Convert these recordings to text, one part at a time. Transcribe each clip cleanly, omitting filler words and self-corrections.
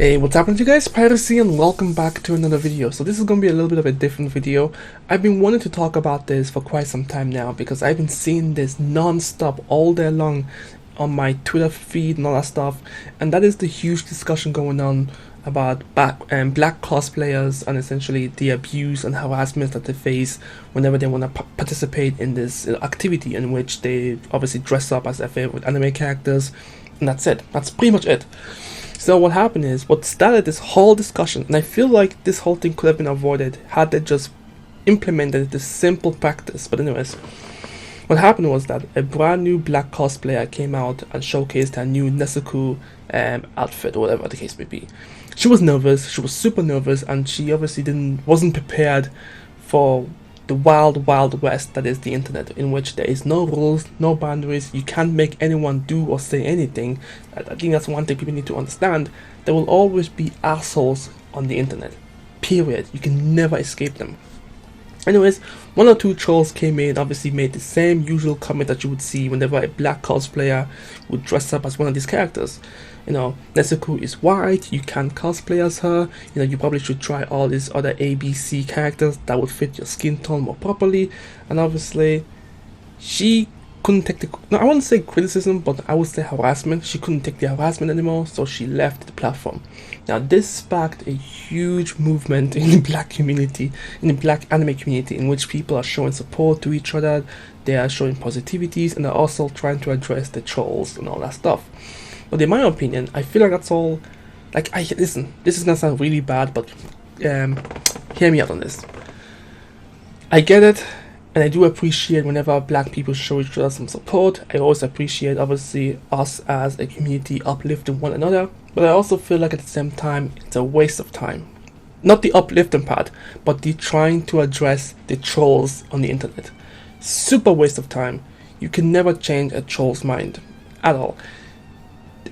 Hey, what's happening to you guys? Pyros here and welcome back to another video. So this is going to be a little bit of a different video. I've been wanting to talk about this for quite some time now because I've been seeing this non-stop all day long on my Twitter feed and all that stuff, and that is the huge discussion going on about black cosplayers and essentially the abuse and harassment that they face whenever they want to participate in this activity in which they obviously dress up as their favorite anime characters, and that's it. That's pretty much it. So what happened is, what started this whole discussion, and I feel like this whole thing could have been avoided had they just implemented this simple practice. But anyways, what happened was that a brand new black cosplayer came out and showcased her new Nezuko outfit, or whatever the case may be. She was nervous, she was super nervous, and she obviously wasn't prepared for the wild west that is the internet, in which there is no rules, no boundaries. You can't make anyone do or say anything. I think that's one thing people need to understand. There will always be assholes on the internet, period. You can never escape them. Anyways, one or two trolls came in, obviously made the same usual comment that you would see whenever a black cosplayer would dress up as one of these characters. You know, Nezuko is white, you can't cosplay as her, you know, you probably should try all these other ABC characters that would fit your skin tone more properly. And obviously, she couldn't take I wouldn't say criticism, but I would say harassment. She couldn't take the harassment anymore, so she left the platform. Now this sparked a huge movement in the black community, in the black anime community, in which people are showing support to each other, they are showing positivities, and they're also trying to address the trolls and all that stuff. But in my opinion, I feel like that's all, listen, this is gonna sound really bad, but hear me out on this. I get it, and I do appreciate whenever black people show each other some support. I always appreciate, obviously, us as a community uplifting one another, but I also feel like at the same time, it's a waste of time. Not the uplifting part, but the trying to address the trolls on the internet. Super waste of time. You can never change a troll's mind, at all.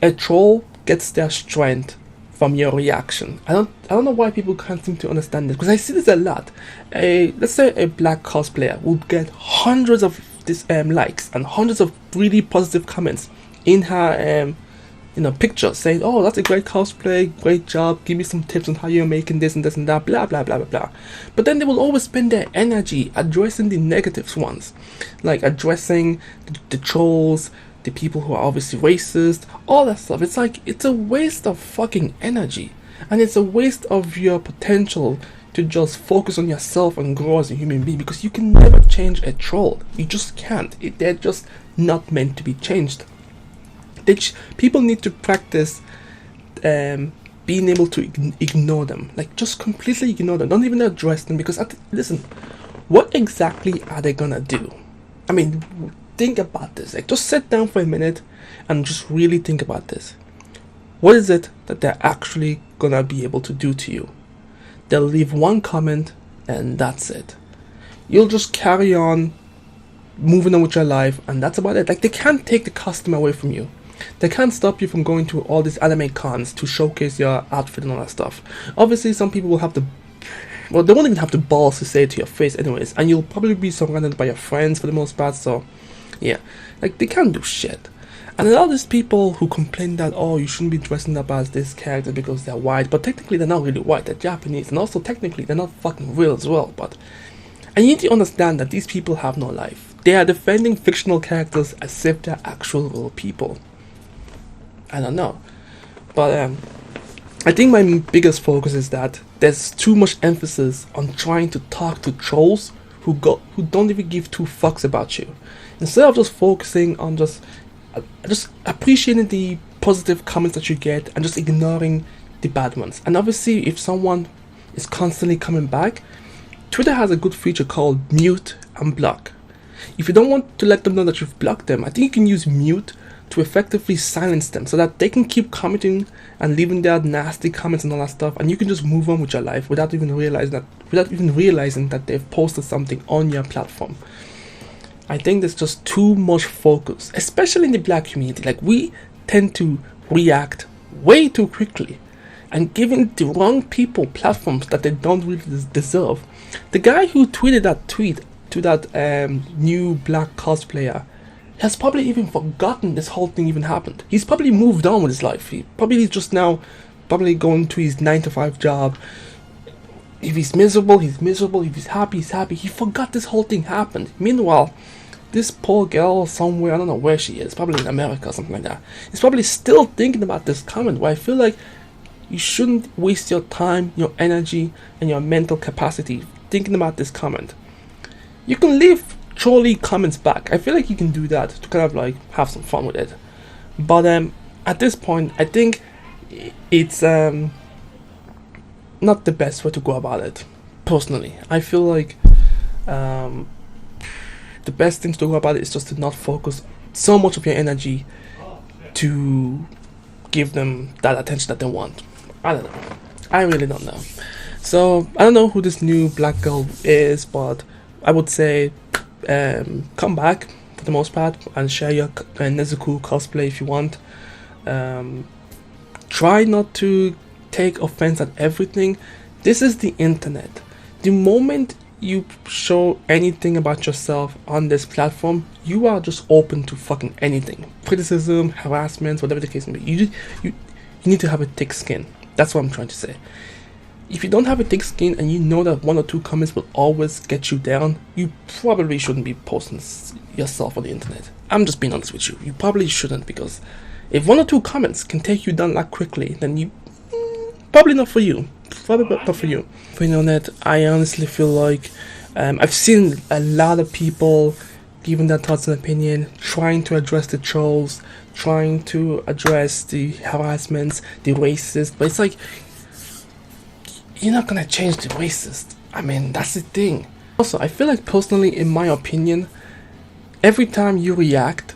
A troll gets their strength from your reaction. I don't know why people can't seem to understand this, because I see this a lot. Let's say a black cosplayer would get hundreds of likes and hundreds of really positive comments in her picture saying, "Oh, that's a great cosplay, great job, give me some tips on how you're making this and this and that, blah blah blah blah blah." But then they will always spend their energy addressing the negative ones, like addressing the trolls, the people who are obviously racist, all that stuff. It's like, it's a waste of fucking energy, and it's a waste of your potential to just focus on yourself and grow as a human being, because you can never change a troll. You just can't. They're just not meant to be changed. People need to practice being able to ignore them, like just completely ignore them. Don't even address them, because listen, what exactly are they gonna do? I mean, think about this. Like, just sit down for a minute and just really think about this. What is it that they're actually gonna be able to do to you? They'll leave one comment and that's it. You'll just carry on moving on with your life, and that's about it. Like, they can't take the customer away from you. They can't stop you from going to all these anime cons to showcase your outfit and all that stuff. Obviously, some people will have the they won't even have the balls to say it to your face anyways, and you'll probably be surrounded by your friends for the most part, so yeah, like, they can't do shit. And a lot of these people who complain that, oh, you shouldn't be dressing up as this character because they're white, but technically they're not really white, they're Japanese, and also technically they're not fucking real as well. And you need to understand that these people have no life. They are defending fictional characters as if they're actual real people. I don't know, but I think my biggest focus is that there's too much emphasis on trying to talk to trolls who don't even give two fucks about you, instead of just focusing on just appreciating the positive comments that you get and just ignoring the bad ones. And obviously, if someone is constantly coming back, Twitter has a good feature called mute and block. If you don't want to let them know that you've blocked them, I think you can use mute to effectively silence them so that they can keep commenting and leaving their nasty comments and all that stuff, and you can just move on with your life without even realizing that they've posted something on your platform. I think there's just too much focus, especially in the black community. Like, we tend to react way too quickly and giving the wrong people platforms that they don't really deserve. The guy who tweeted that tweet to that new black cosplayer has probably even forgotten this whole thing even happened. He's probably moved on with his life. He probably just now probably going to his 9 to 5 job. If he's miserable, he's miserable. If he's happy, he's happy. He forgot this whole thing happened. Meanwhile, this poor girl somewhere, I don't know where she is, probably in America or something like that, is probably still thinking about this comment, where I feel like you shouldn't waste your time, your energy, and your mental capacity thinking about this comment. You can leave trolley comments back. I feel like you can do that to kind of like have some fun with it. But at this point, I think it's not the best way to go about it. Personally, I feel like the best thing to go about it is just to not focus so much of your energy to give them that attention that they want. I don't know. I really don't know. So I don't know who this new black girl is, but I would say come back for the most part and share your Nezuko cosplay if you want. Try not to take offense at everything. This is the internet. The moment you show anything about yourself on this platform, you are just open to fucking anything. Criticism, harassment, whatever the case may be. You need to have a thick skin. That's what I'm trying to say. If you don't have a thick skin and you know that 1 or 2 comments will always get you down, you probably shouldn't be posting yourself on the internet. I'm just being honest with you. You probably shouldn't, because if 1 or 2 comments can take you down that quickly, then you probably not for you. Probably not for you. For the internet, I honestly feel like I've seen a lot of people giving their thoughts and opinion, trying to address the trolls, trying to address the harassments, the racist, but it's like, you're not gonna change the racist. I mean, that's the thing. Also, I feel like personally, in my opinion, every time you react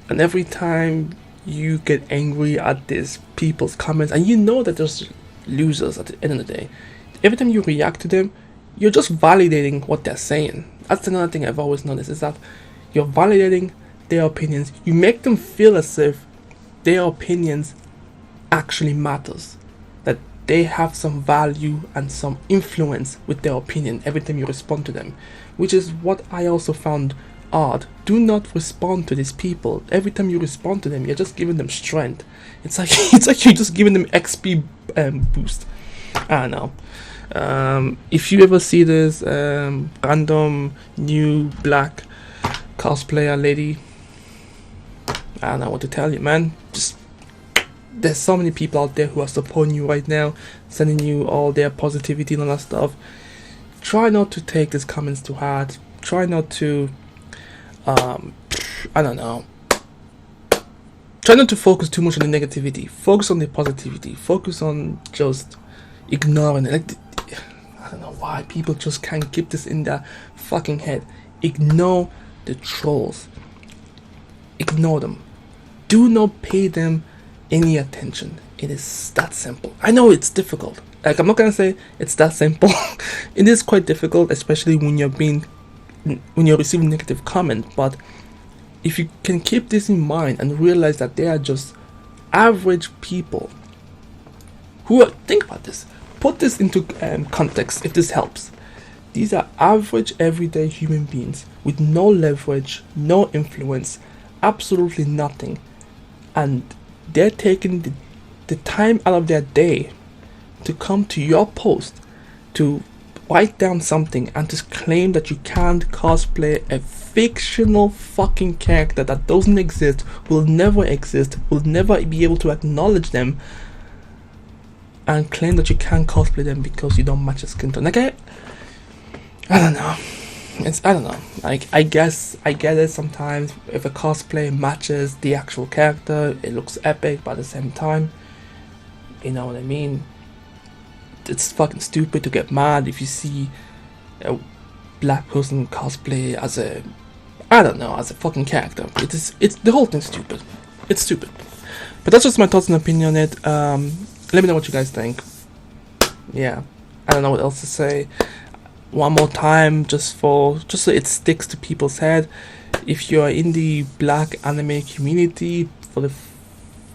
and every time you get angry at these people's comments, and you know that there's losers at the end of the day, every time you react to them, you're just validating what they're saying. That's another thing I've always noticed, is that you're validating their opinions. You make them feel as if their opinions actually matters, that they have some value and some influence with their opinion every time you respond to them, which is what I also found odd. Do not respond to these people. Every time you respond to them, you're just giving them strength. It's like you're just giving them XP boost. I don't know. If you ever see this random new black cosplayer lady, I don't know what to tell you, man. Just, there's so many people out there who are supporting you right now, sending you all their positivity and all that stuff. Try not to take these comments too hard. Try not to I don't know. Try not to focus too much on the negativity. Focus on the positivity. Focus on just ignoring it. Like, I don't know why people just can't keep this in their fucking head. Ignore the trolls. Ignore them. Do not pay them any attention. It is that simple. I know it's difficult. Like, I'm not gonna say it's that simple. It is quite difficult, especially when you're receiving negative comment. But if you can keep this in mind and realize that they are just average people who are, think about this, put this into context if this helps. These are average everyday human beings with no leverage, no influence, absolutely nothing, and they're taking the time out of their day to come to your post to write down something and to claim that you can't cosplay a fictional fucking character that doesn't exist, will never exist, will never be able to acknowledge them, and claim that you can't cosplay them because you don't match a skin tone. Like, I don't know. I don't know. Like, I guess I get it sometimes. If a cosplay matches the actual character, it looks epic, but at the same time, you know what I mean? It's fucking stupid to get mad if you see a black person cosplay as a, I don't know, as a fucking character. It's the whole thing's stupid. It's stupid. But that's just my thoughts and opinion on it. Let me know what you guys think. Yeah, I don't know what else to say. One more time, just so it sticks to people's head. If you're in the black anime community, for the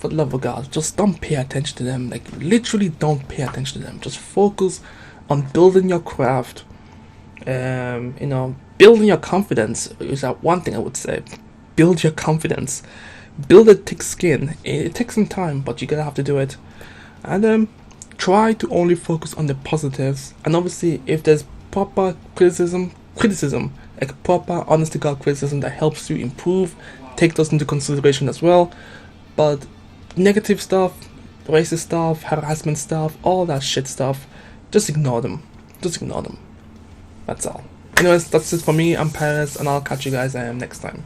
love of God, just don't pay attention to them. Like, literally don't pay attention to them. Just focus on building your craft. You know, building your confidence is that one thing I would say. Build your confidence. Build a thick skin. It takes some time, but you're gonna have to do it. and try to only focus on the positives. And obviously, if there's proper criticism, like proper honest to God criticism that helps you improve, take those into consideration as well. But negative stuff, racist stuff, harassment stuff, all that shit stuff, just ignore them. Just ignore them. That's all. Anyways, that's it for me. I'm Pyros, and I'll catch you guys next time.